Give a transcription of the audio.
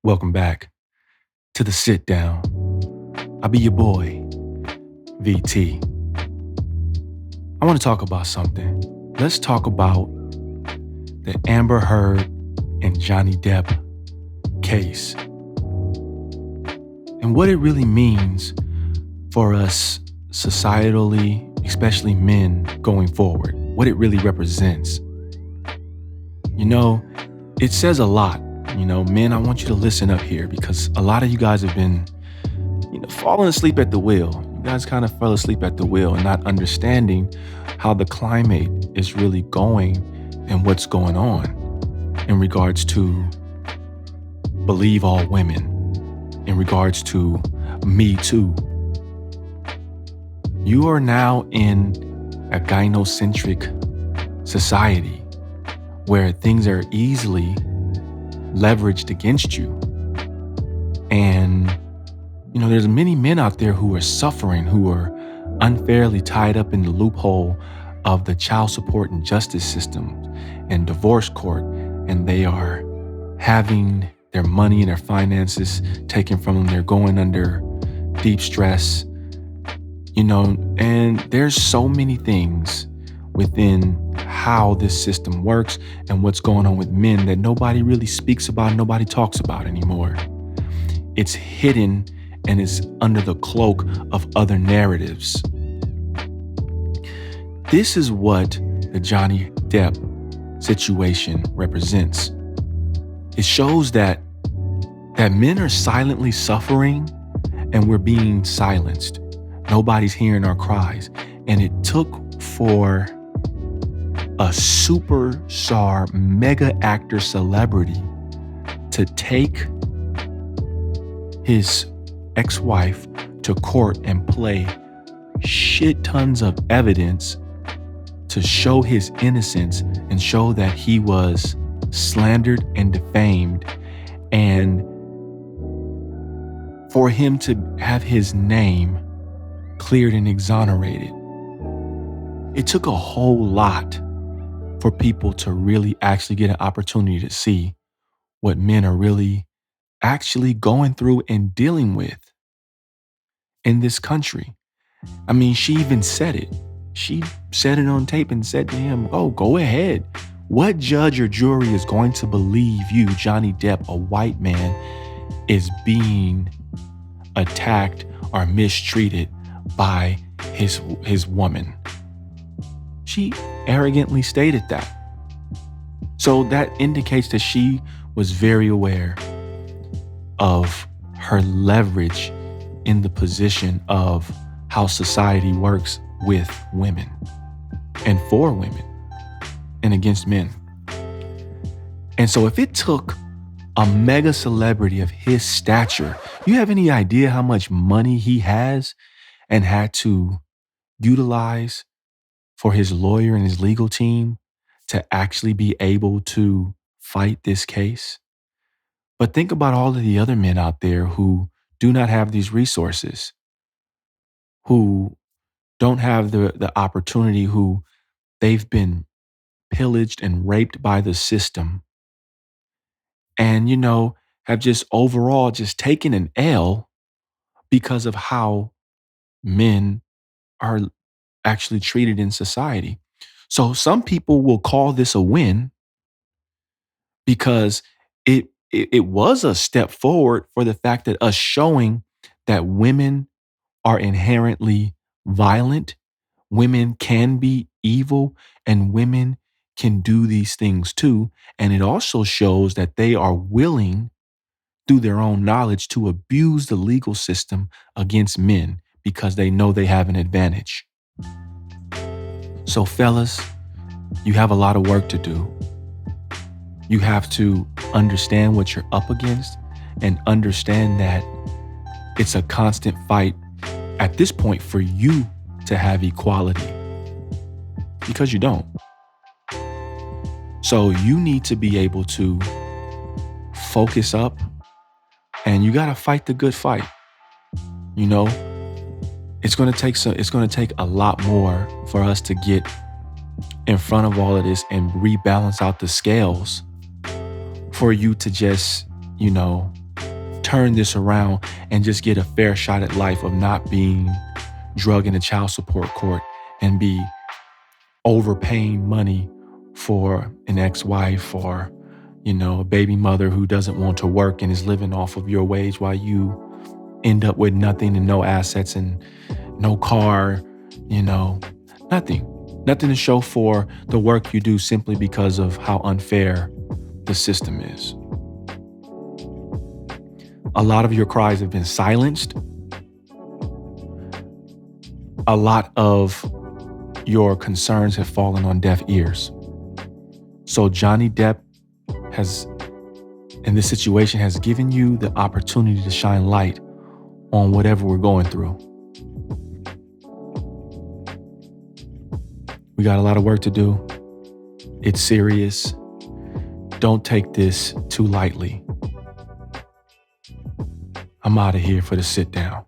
Welcome back to the sit down. I'll be your boy, VT. I want to talk about something. Let's talk about the Amber Heard and Johnny Depp case and what it really means for us societally, especially men going forward, what it really represents. It says a lot. Men, I want you to listen up here because a lot of you guys have been falling asleep at the wheel. You guys kind of fell asleep at the wheel and not understanding how the climate is really going and what's going on in regards to believe all women, in regards to Me Too. You are now in a gynocentric society where things are easily leveraged against you. And there's many men out there who are suffering, who are unfairly tied up in the loophole of the child support and justice system and divorce court, and they are having their money and their finances taken from them. They're going under deep stress, and there's so many things within how this system works and what's going on with men that nobody really speaks about, nobody talks about anymore. It's hidden and it's under the cloak of other narratives. This is what the Johnny Depp situation represents. It shows that men are silently suffering and we're being silenced. Nobody's hearing our cries. And it took for a superstar mega actor celebrity to take his ex-wife to court and play shit tons of evidence to show his innocence and show that he was slandered and defamed, and for him to have his name cleared and exonerated. It took a whole lot for people to really actually get an opportunity to see what men are really actually going through and dealing with in this country. I mean, she even said it. She said it on tape and said to him, "Oh, go ahead. What judge or jury is going to believe you, Johnny Depp, a white man, is being attacked or mistreated by his woman?" She arrogantly stated that. So that indicates that she was very aware of her leverage in the position of how society works with women and for women and against men. And so if it took a mega celebrity of his stature, you have any idea how much money he has and had to utilize for his lawyer and his legal team to actually be able to fight this case? But think about all of the other men out there who do not have these resources, who don't have the opportunity, who they've been pillaged and raped by the system and, have just overall just taken an L because of how men are actually treated in society. So some people will call this a win because it was a step forward for the fact that us showing that women are inherently violent, women can be evil, and women can do these things too. And it also shows that they are willing, through their own knowledge, to abuse the legal system against men because they know they have an advantage. So fellas, you have a lot of work to do. You have to understand what you're up against and understand that it's a constant fight at this point for you to have equality, because you don't. So you need to be able to focus up, and you got to fight the good fight. It's going to take a lot more for us to get in front of all of this and rebalance out the scales for you to just, turn this around and just get a fair shot at life of not being drug into child support court and be overpaying money for an ex-wife or, a baby mother who doesn't want to work and is living off of your wage while you end up with nothing and no assets and no car, nothing. Nothing to show for the work you do simply because of how unfair the system is. A lot of your cries have been silenced. A lot of your concerns have fallen on deaf ears. So Johnny Depp in this situation, has given you the opportunity to shine light on whatever we're going through. We got a lot of work to do. It's serious. Don't take this too lightly. I'm out of here for the sit down.